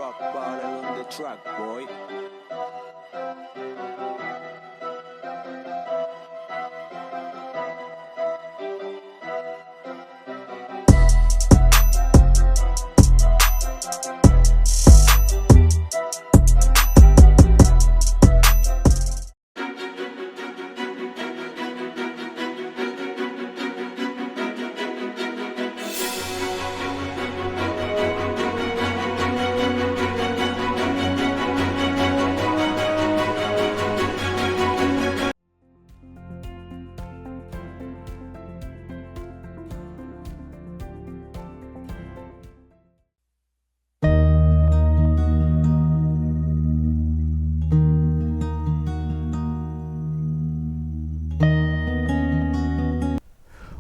rock bottom on the track, boy.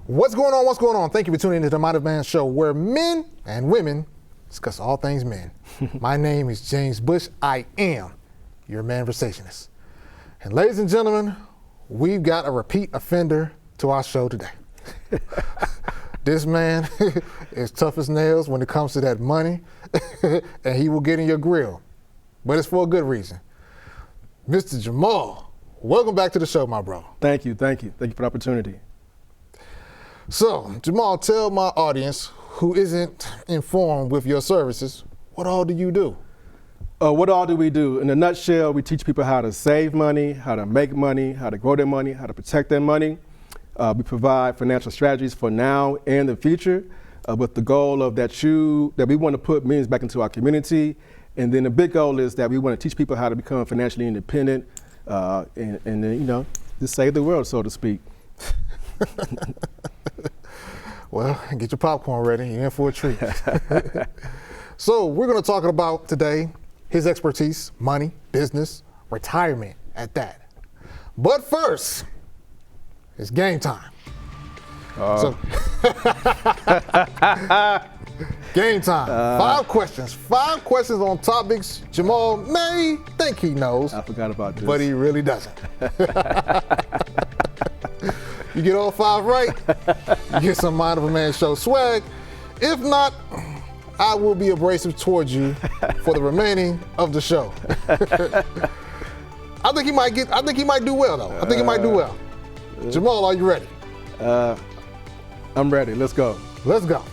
What's going on? What's going on? Thank you for tuning into the Mind of Man show, where men and women discuss all things men. My name is James Bush. I am your Manversationist. And ladies and gentlemen, we've got a repeat offender to our show today. This man is tough as nails when it comes to that money, and he will get in your grill, but it's for a good reason. Mr. Jamal, welcome back to the show, my bro. Thank you for the opportunity. So, Jamal, tell my audience who isn't informed with your services, what all do you do? What all do we do? In a nutshell, we teach people how to save money, how to make money, how to grow their money, how to protect their money. We provide financial strategies for now and the future with the goal of that we want to put millions back into our community. And then the big goal is that we want to teach people how to become financially independent and then, just save the world, so to speak. Well, get your popcorn ready. You're in for a treat. So we're going to talk about today his expertise, money, business, retirement at that. But first, it's game time. Game time. 5 questions. 5 questions on topics Jamal may think he knows. I forgot about this. But he really doesn't. You get all 5 right, you get some Mind of a Man show swag. If not, I will be abrasive towards you for the remaining of the show. I think he might do well though. I think he might do well. Jamal, are you ready? I'm ready. Let's go. Let's go.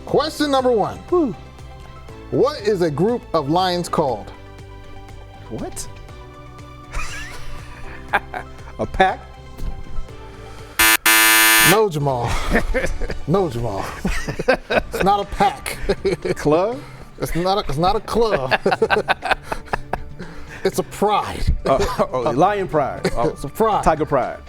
Question number 1. What is a group of lions called? What? A pack? No, Jamal. No, Jamal. It's not a pack. Club? It's not a club. It's a pride. Lion pride. It's a pride. Tiger pride.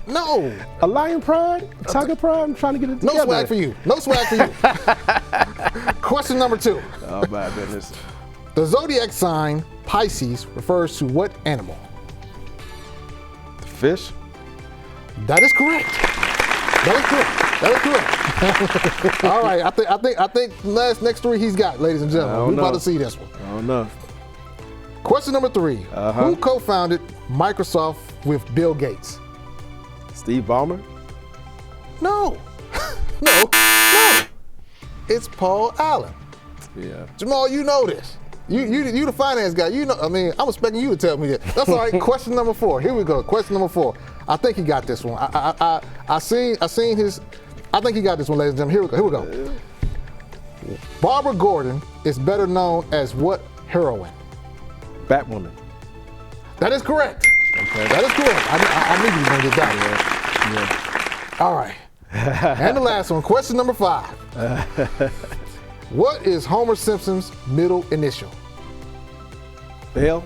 No. A lion pride? Tiger pride? I'm trying to get it together. No swag for you. No swag for you. Question number 2. Oh my goodness. The zodiac sign Pisces refers to what animal? Fish? That is correct. That is correct. All right. I think next 3 he's got, ladies and gentlemen. We're about to see this one. I don't know. Question number 3. Who co-founded Microsoft with Bill Gates? Steve Ballmer? No. No. It's Paul Allen. Yeah. Jamal, you know this. You the finance guy. You know. I mean, I'm expecting you to tell me that. That's all right. Question number 4. Here we go. Question number 4. I think he got this one. I seen his. I think he got this one, ladies and gentlemen. Here we go. Barbara Gordon is better known as what heroine? Batwoman. That is correct. Okay. That is correct. I knew you were gonna get that. Yeah. All right. And the last one. Question number 5. What is Homer Simpson's middle initial? L?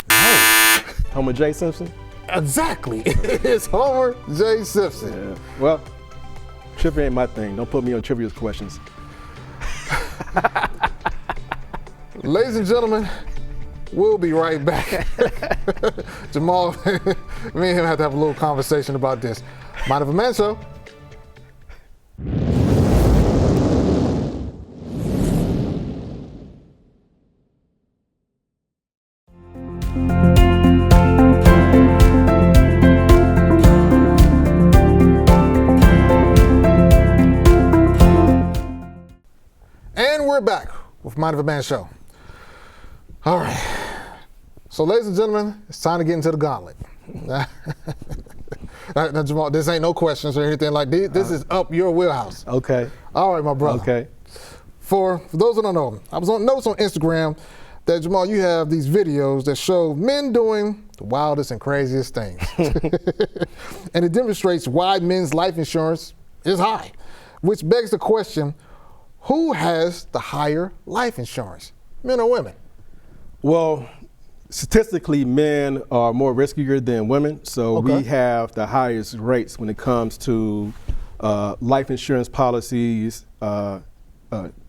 No. Homer J. Simpson? Exactly. It's Homer J. Simpson. Yeah. Well, trivia ain't my thing. Don't put me on trivia questions. Ladies and gentlemen, we'll be right back. Jamal, me and him have to have a little conversation about this. Mind of a Man show. we're back with Mind of a Man Show. All right. So, ladies and gentlemen, it's time to get into the gauntlet. Now, Jamal, this ain't no questions or anything like this. This is up your wheelhouse. Okay. All right, my brother. Okay. For those who don't know, I was on notes on Instagram that, Jamal, you have these videos that show men doing the wildest and craziest things. And it demonstrates why men's life insurance is high, which begs the question, who has the higher life insurance, men or women? Well, statistically, men are more riskier than women, so we have the highest rates when it comes to life insurance policies in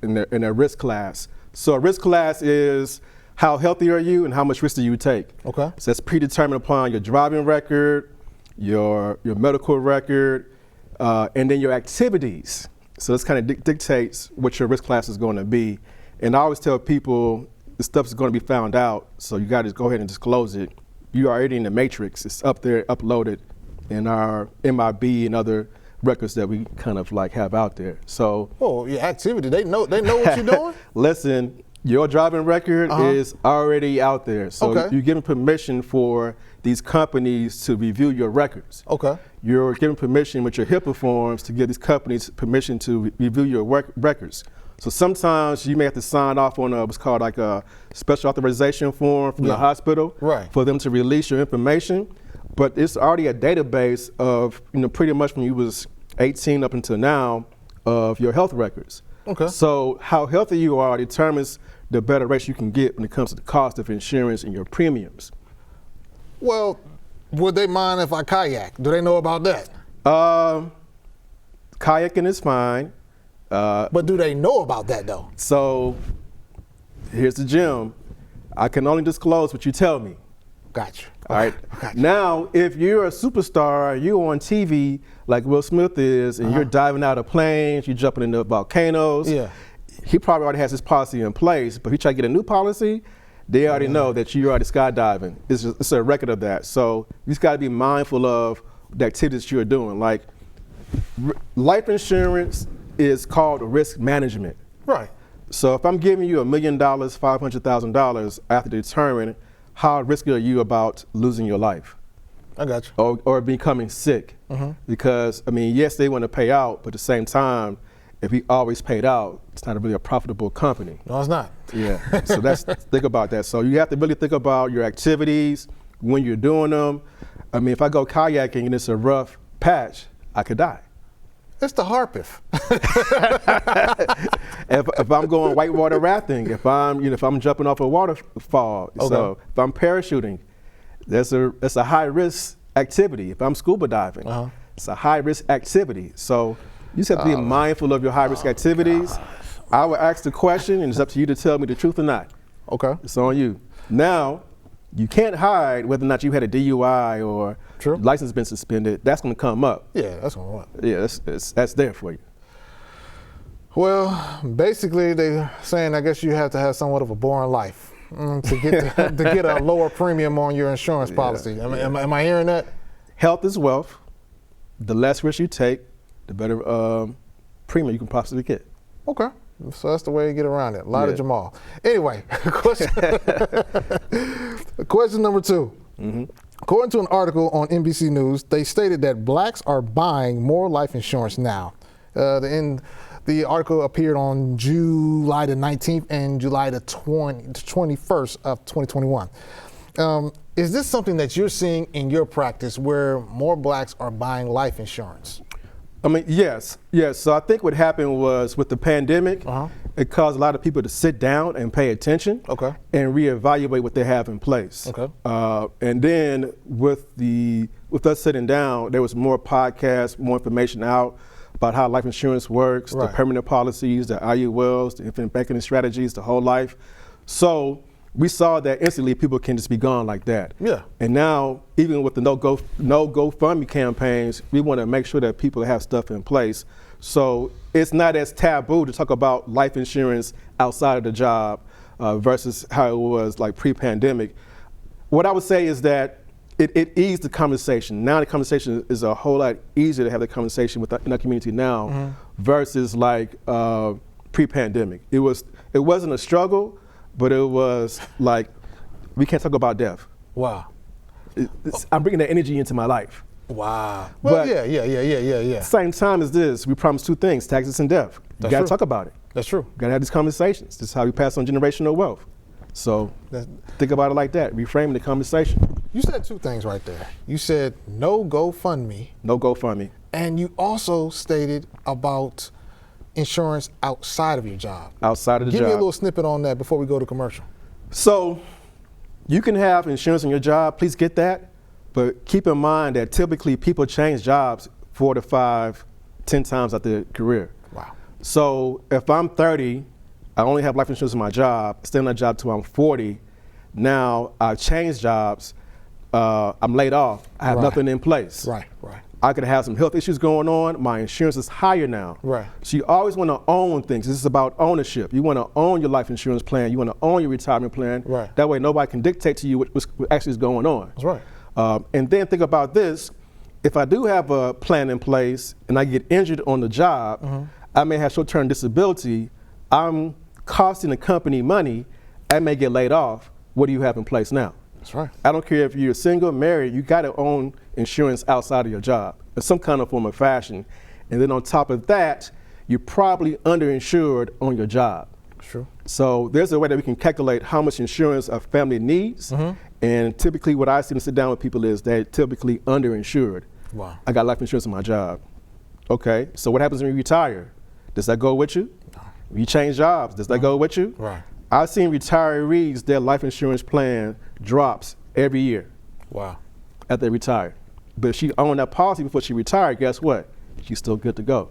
their risk class. So a risk class is how healthy are you and how much risk do you take. Okay. So that's predetermined upon your driving record, your medical record, and then your activities. So this kind of dictates what your risk class is going to be. And I always tell people the stuff is going to be found out, so you got to go ahead and disclose it. You are already in the matrix. It's up there, uploaded in our MIB and other records that we kind of like have out there. So, your activity, they know what you're doing? Listen, your driving record is already out there. So you're giving permission for these companies to review your records. Okay. You're giving permission with your HIPAA forms to give these companies permission to review your records. So sometimes you may have to sign off on what's called like a special authorization form from the hospital for them to release your information. But it's already a database of, pretty much when you was 18 up until now of your health records. Okay. So how healthy you are determines the better rates you can get when it comes to the cost of insurance and your premiums. Well, would they mind if I kayak? Do they know about that? Kayaking is fine. But do they know about that though? So here's the gem. I can only disclose what you tell me. Gotcha. All right. Gotcha. Now, if you're a superstar, you're on TV like Will Smith is, and you're diving out of planes, you're jumping into volcanoes. Yeah. He probably already has his policy in place, but if he try to get a new policy, they already know that you're already skydiving. It's a record of that. So you just got to be mindful of the activities you're doing. Like life insurance is called risk management. Right. So if I'm giving you $1 million, $500,000, I have to determine how risky are you about losing your life. I got you. Or becoming sick. Because, yes, they want to pay out, but at the same time, if we always paid out, it's not really a profitable company. No, it's not. Yeah, so think about that. So you have to really think about your activities, when you're doing them. If I go kayaking and it's a rough patch, I could die. It's the Harpeth. if I'm going whitewater rafting, if I'm jumping off a waterfall, so if I'm parachuting, that's a high risk activity. If I'm scuba diving, it's a high risk activity. So you just have to be mindful of your high risk activities. I will ask the question, and it's up to you to tell me the truth or not. Okay. It's on you. Now, you can't hide whether or not you had a DUI or license has been suspended. That's going to come up. Yeah, that's going to come up. Yeah, that's there for you. Well, basically, they're saying I guess you have to have somewhat of a boring life to get a lower premium on your insurance policy. Am I hearing that? Health is wealth. The less risk you take, the better premium you can possibly get. Okay. So that's the way you get around it. A lot of Jamal. Anyway, question number 2. According to an article on NBC News, they stated that blacks are buying more life insurance now. The article appeared on July the 19th and July the 21st of 2021. Is this something that you're seeing in your practice where more blacks are buying life insurance? Yes. So I think what happened was with the pandemic, it caused a lot of people to sit down and pay attention and reevaluate what they have in place. And then with us sitting down, there was more podcasts, more information out about how life insurance works, the permanent policies, the IULs, the infinite banking strategies, the whole life. So we saw that instantly people can just be gone like that. Yeah. And now, even with the no GoFundMe campaigns, we want to make sure that people have stuff in place. So it's not as taboo to talk about life insurance outside of the job versus how it was like pre-pandemic. What I would say is that it eased the conversation. Now the conversation is a whole lot easier to have the conversation in our community now versus like pre-pandemic. It wasn't a struggle, but it was like, we can't talk about death. Wow. I'm bringing that energy into my life. Wow. Well, But yeah. same time as this, we promise two things, taxes and death. You That's gotta true. talk about it. That's true. You gotta have these conversations. This is how we pass on generational wealth. So think about it like that, reframe the conversation. You said two things right there. You said no GoFundMe, No GoFundMe. and you also stated about insurance outside of your job. Outside of the Give job. me a little snippet on that before we go to commercial. So you can have insurance in your job, please get that, but keep in mind that typically people change jobs 4 to 5, 10 times after their career. Wow. So if I'm 30, I only have life insurance in my job, stay on that job till I'm 40. Now I've changed jobs, I'm laid off, I have Right. nothing in place. Right. I could have some health issues going on, my insurance is higher now. Right. So you always want to own things. This is about ownership. You want to own your life insurance plan, you want to own your retirement plan. Right. That way nobody can dictate to you what actually is going on. That's right. And then think about this, if I do have a plan in place and I get injured on the job, I may have short-term disability, I'm costing the company money, I may get laid off. What do you have in place now? That's right. I don't care if you're single, married, you gotta own insurance outside of your job in some kind of form or fashion. And then on top of that, you're probably underinsured on your job. True. So there's a way that we can calculate how much insurance a family needs. And typically what I see and sit down with people is they're typically underinsured. Wow. I got life insurance in my job. Okay, so what happens when you retire? Does that go with you? When you change jobs, does that go with you? Right. I've seen retirees, their life insurance plan drops every year Wow. after they retire. But if she owned that policy before she retired, guess what? She's still good to go.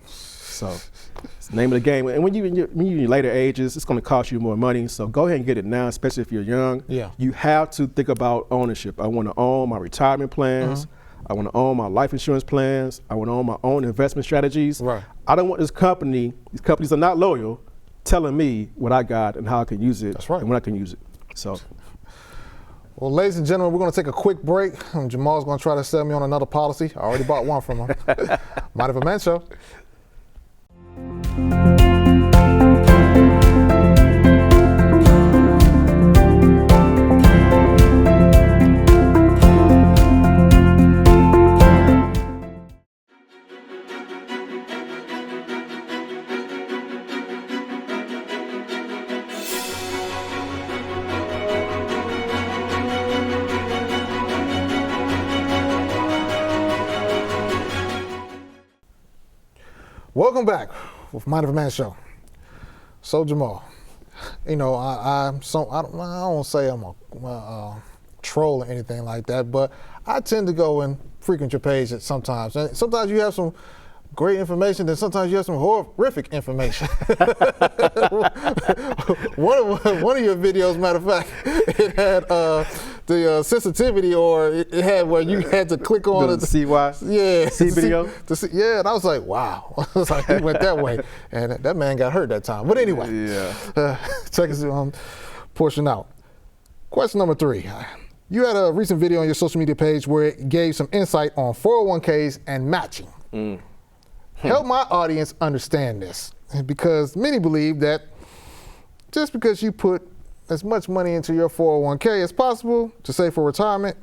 So it's the name of the game. And when you're in your later ages, it's gonna cost you more money. So go ahead and get it now, especially if you're young. Yeah. You have to think about ownership. I wanna own my retirement plans. I wanna own my life insurance plans. I wanna own my own investment strategies. Right. I don't want these companies are not loyal, telling me what I got and how I can use it. That's right. And when I can use it. So. Well, ladies and gentlemen, we're going to take a quick break. Jamal's going to try to sell me on another policy. I already bought one from him. Mind of a Man Show. Welcome back with Mind of a Man Show. So Jamal, you know, I don't say I'm a troll or anything like that, but I tend to go and frequent your page at sometimes. And sometimes you have some great information, then sometimes you have some horrific information. one of your videos, matter of fact, it had the sensitivity, or it had where you had to click on The it. CY? Yeah. C video? Yeah, and I was like, wow. I was like, he went that way. And that man got hurt that time. But anyway, check this portion out. Question number 3. You had a recent video on your social media page where it gave some insight on 401ks and matching. Help my audience understand this, because many believe that just because you put as much money into your 401k as possible to save for retirement,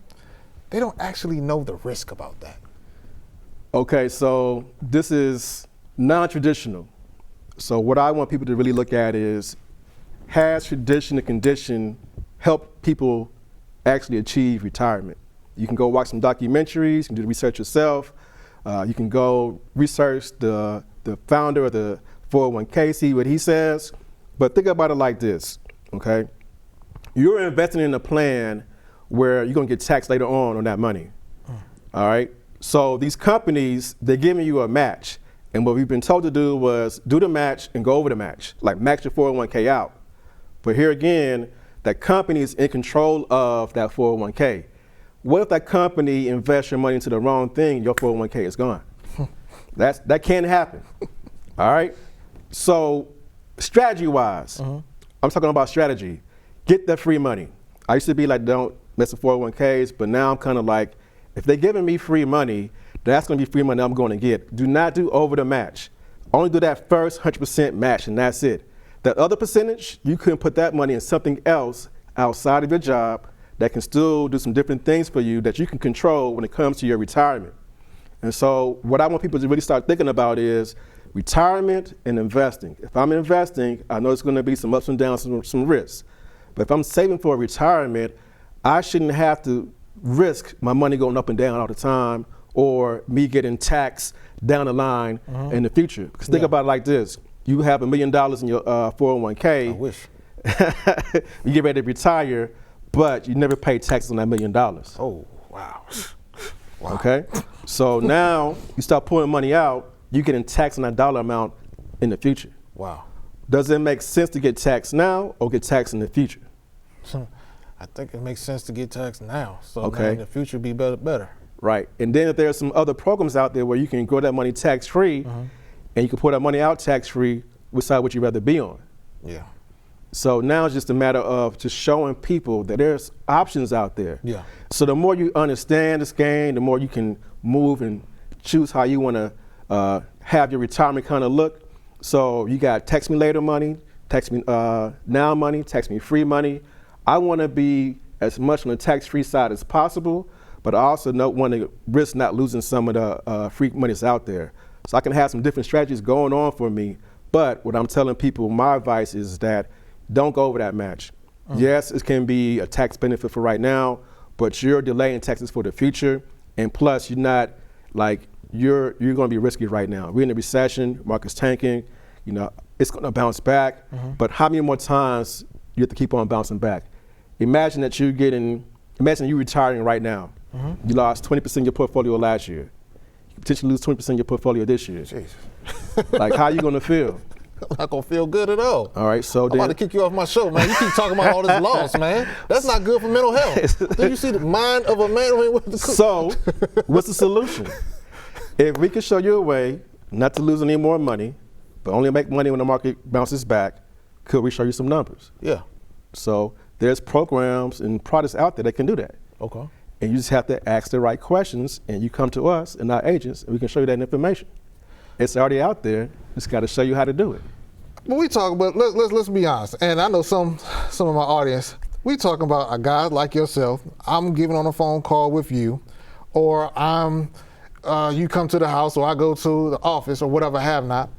they don't actually know the risk about that. Okay, so this is non-traditional. So what I want people to really look at is, has tradition and condition helped people actually achieve retirement? You can go watch some documentaries, you can do the research yourself. You can go research the founder of the 401k, see what he says. But think about it like this, okay? You're investing in a plan where you're gonna get taxed later on that money, all right? So these companies, they're giving you a match. And what we've been told to do was do the match and go over the match, like match your 401k out. But here again, that company is in control of that 401k. What if that company invests your money into the wrong thing, your 401k is gone? That can happen, all right? So strategy-wise, I'm talking about strategy. Get that free money. I used to be like, don't mess with 401ks, but now I'm kind of like, if they're giving me free money, that's gonna be free money I'm gonna get. Do not do over the match. Only do that first 100% match, and that's it. That other percentage, you can put that money in something else outside of your job that can still do some different things for you that you can control when it comes to your retirement. And so what I want people to really start thinking about is retirement and investing. If I'm investing, I know it's going to be some ups and downs, some risks. But if I'm saving for retirement, I shouldn't have to risk my money going up and down all the time, or me getting taxed down the line in the future. Because think about it like this. You have $1 million in your 401k. I wish. You get ready to retire, but you never pay taxes on that $1 million. Oh, wow. Wow. Okay? So now you start pulling money out, you're getting taxed on that dollar amount in the future. Wow. Does it make sense to get taxed now or get taxed in the future? I think it makes sense to get taxed now, so Okay. now in the future be better. Right. And then if there are some other programs out there where you can grow that money tax-free, and you can pull that money out tax-free, which side would you rather be on? Yeah. So now it's just a matter of just showing people that there's options out there. Yeah. So the more you understand this game, the more you can move and choose how you want to have your retirement kind of look. So you got text me later money, text me now money, text me free money. I want to be as much on the tax-free side as possible, but I also don't want to risk not losing some of the free money that's out there. So I can have some different strategies going on for me. But what I'm telling people, my advice is that don't go over that match. Yes, it can be a tax benefit for right now, but you're delaying taxes for the future. And plus, you're not like, you're going to be risky right now. We're in a recession, market's tanking, you know, it's going to bounce back. But how many more times you have to keep on bouncing back? Imagine that imagine you retiring right now. You lost 20% of your portfolio last year. You could potentially lose 20% of your portfolio this year. Jesus. Like, how are you going to feel? I'm not gonna feel good at all. All right, so I'm about to kick you off my show, man. You keep talking about all this loss, man. That's not good for mental health. Did you see the mind of a man with the cook? So, what's the solution? If we can show you a way not to lose any more money, but only make money when the market bounces back, could we show you some numbers? Yeah. So there's programs and products out there that can do that. Okay. And you just have to ask the right questions, and you come to us and our agents, and we can show you that information. It's already out there. Just got to show you how to do it. When we talk about, let's be honest, and I know some of my audience, we talking about a guy like yourself. I'm giving on a phone call with you, or you come to the house, or I go to the office, or whatever have not,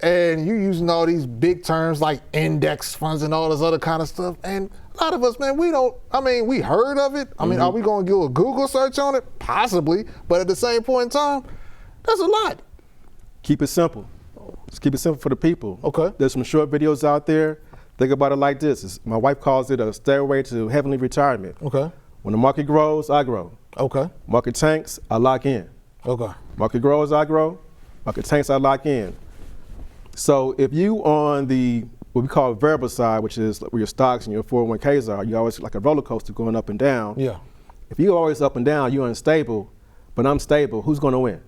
and you using all these big terms like index funds and all this other kind of stuff. And a lot of us, man, we heard of it. I mean, are we going to do a Google search on it? Possibly, but at the same point in time, that's a lot. Keep it simple. Just keep it simple for the people. Okay. There's some short videos out there. Think about it like this. My wife calls it a stairway to heavenly retirement. Okay. When the market grows, I grow. Okay. Market tanks, I lock in. Okay. Market grows, I grow. Market tanks, I lock in. So if you on the, what we call variable side, which is where your stocks and your 401ks are, you always like a roller coaster going up and down. Yeah. If you're always up and down, you're unstable, but I'm stable, who's going to win?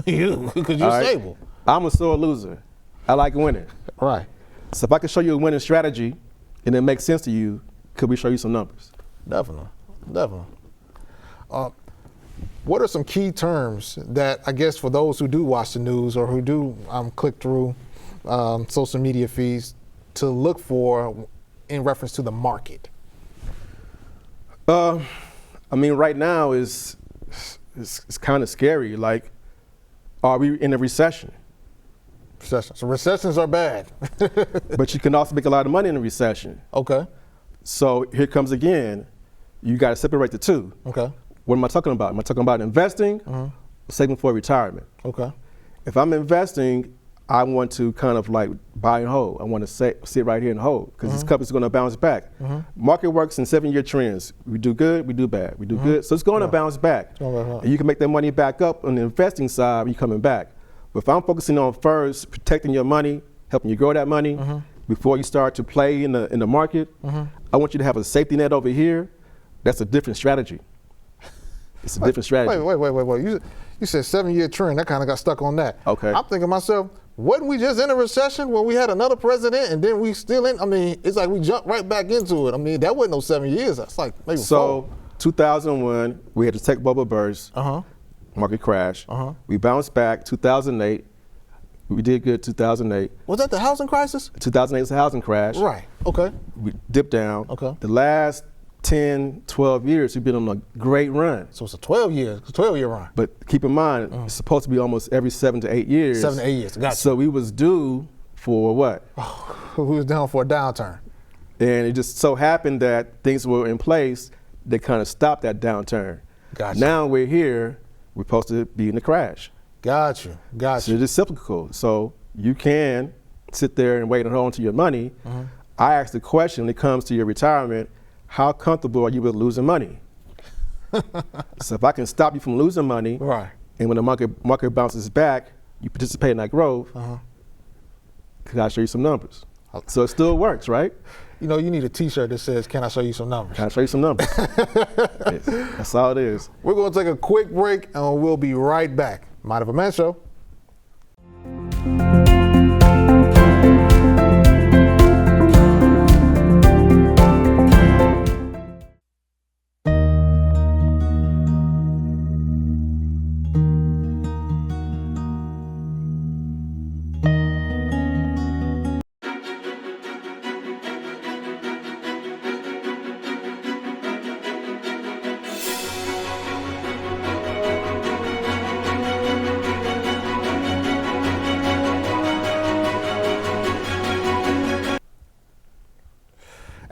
You, because you're All right? stable. I'm a sore loser. I like winning. Right. So if I can show you a winning strategy and it makes sense to you, could we show you some numbers? Definitely. What are some key terms that, I guess, for those who do watch the news or who do click through social media feeds to look for in reference to the market? I mean, right now it's kind of scary. Like, are we in a recession? Recession. So recessions are bad. But you can also make a lot of money in a recession. Okay. So here comes again, you got to separate the two. Okay. What am I talking about? Am I talking about investing, saving for retirement? Okay. If I'm investing, I want to kind of like buy and hold. I want to sit right here and hold because this company's going to bounce back. Market works in 7-year trends. We do good, we do bad. We do good, so it's going to bounce back. And you can make that money back up on the investing side when you're coming back. But if I'm focusing on first protecting your money, helping you grow that money before you start to play in the market, I want you to have a safety net over here. That's a different strategy. It's a different strategy. Wait. You said 7-year trend. I kind of got stuck on that. Okay. I'm thinking to myself, wasn't we just in a recession when we had another president and then we still in? I mean, it's like we jumped right back into it. I mean, that wasn't no 7 years. That's like maybe 4. So 2001, we had the tech bubble burst. Uh-huh. Market crash. We bounced back. 2008, We did good 2008. Was that the housing crisis? 2008 was a housing crash. Right. Okay. We dipped down. Okay. The last 10, 12 years, we've been on a great run. So it's a 12-year run. But keep in mind, it's supposed to be almost every 7 to 8 years. 7 to 8 years. Gotcha. So we was due for what? We was down for a downturn. And it just so happened that things were in place that kind of stopped that downturn. Gotcha. Now we're here. We're supposed to be in the crash. Got you. So it is cyclical. So you can sit there and wait and hold on to your money. I ask the question when it comes to your retirement, how comfortable are you with losing money? So if I can stop you from losing money, Right. and when the market bounces back, you participate in that growth, can I show you some numbers? So it still works, right? You know, you need a T-shirt that says, "Can I show you some numbers?" Can I show you some numbers? Yes, that's all it is. We're going to take a quick break, and we'll be right back. Mind of a Man Show.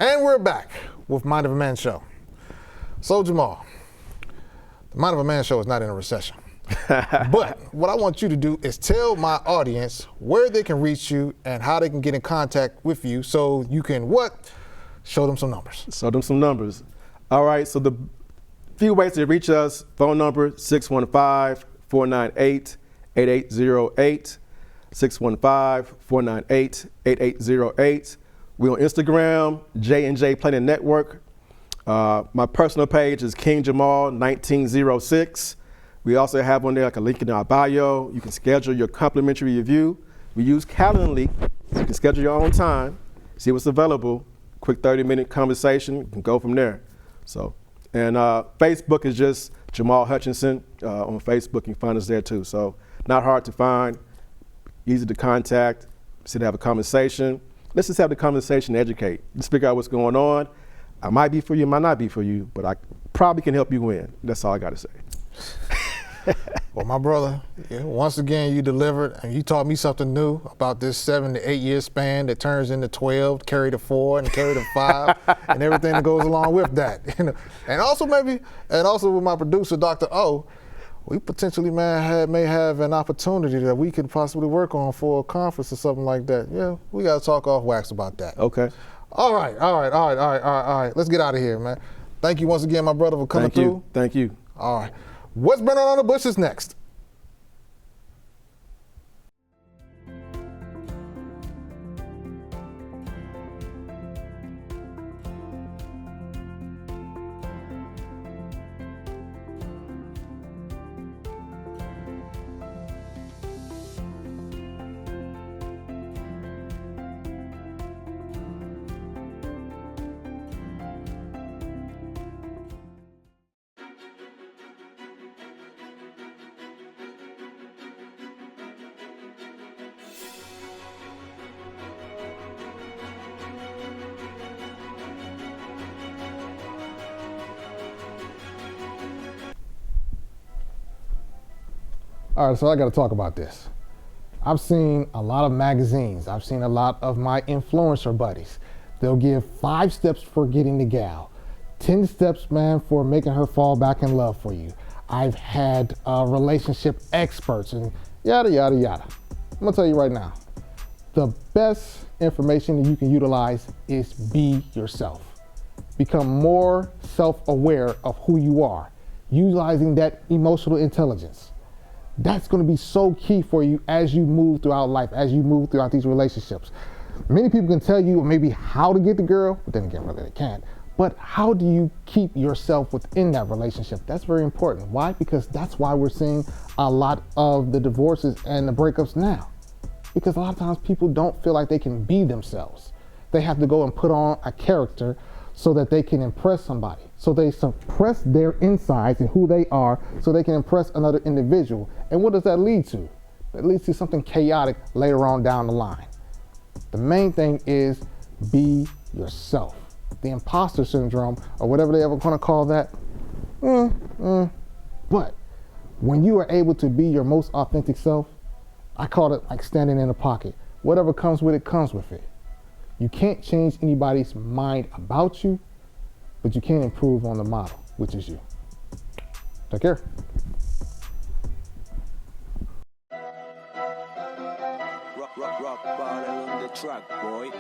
And we're back with Mind of a Man Show. So Jamal, the Mind of a Man Show is not in a recession. But what I want you to do is tell my audience where they can reach you and how they can get in contact with you so you can what? Show them some numbers. Show them some numbers. All right, so the few ways to reach us: phone number 615-498-8808, 615-498-8808. We're on Instagram, J&J Planning Network. My personal page is King Jamal 1906. We also have on there like a link in our bio. You can schedule your complimentary review. We use Calendly. You can schedule your own time, see what's available. Quick 30-minute conversation. You can go from there. So, and Facebook is just Jamal Hutchinson on Facebook. You can find us there too. So, not hard to find, easy to contact. Sit have a conversation. Let's just have the conversation and educate. Just figure out what's going on. I might be for you, might not be for you, but I probably can help you win. That's all I got to say. Well, my brother, once again, you delivered, and you taught me something new about this 7 to 8 year span that turns into 12, carry to 4, and carry to 5, and everything that goes along with that. And also with my producer, Dr. O, we potentially may have an opportunity that we could possibly work on for a conference or something like that. Yeah, we got to talk off wax about that. Okay. All right. Let's get out of here, man. Thank you once again, my brother, for coming through. Thank you. All right. What's burning on the bushes next? All right, so I got to talk about this. I've seen a lot of magazines. I've seen a lot of my influencer buddies. They'll give 5 steps for getting the gal, 10 steps, man, for making her fall back in love for you. I've had relationship experts and yada, yada, yada. I'm gonna tell you right now, the best information that you can utilize is be yourself. Become more self-aware of who you are, utilizing that emotional intelligence. That's going to be so key for you as you move throughout life, as you move throughout these relationships. Many people can tell you maybe how to get the girl, but then again, really they can't. But how do you keep yourself within that relationship? That's very important. Why? Because that's why we're seeing a lot of the divorces and the breakups now. Because a lot of times people don't feel like they can be themselves. They have to go and put on a character so that they can impress somebody. So they suppress their insides and who they are so they can impress another individual. And what does that lead to? It leads to something chaotic later on down the line. The main thing is be yourself. The imposter syndrome, or whatever they ever want to call that. But when you are able to be your most authentic self, I call it like standing in a pocket. Whatever comes with it, comes with it. You can't change anybody's mind about you, but you can improve on the model, which is you. Take care. Rock bottle on the track, boy.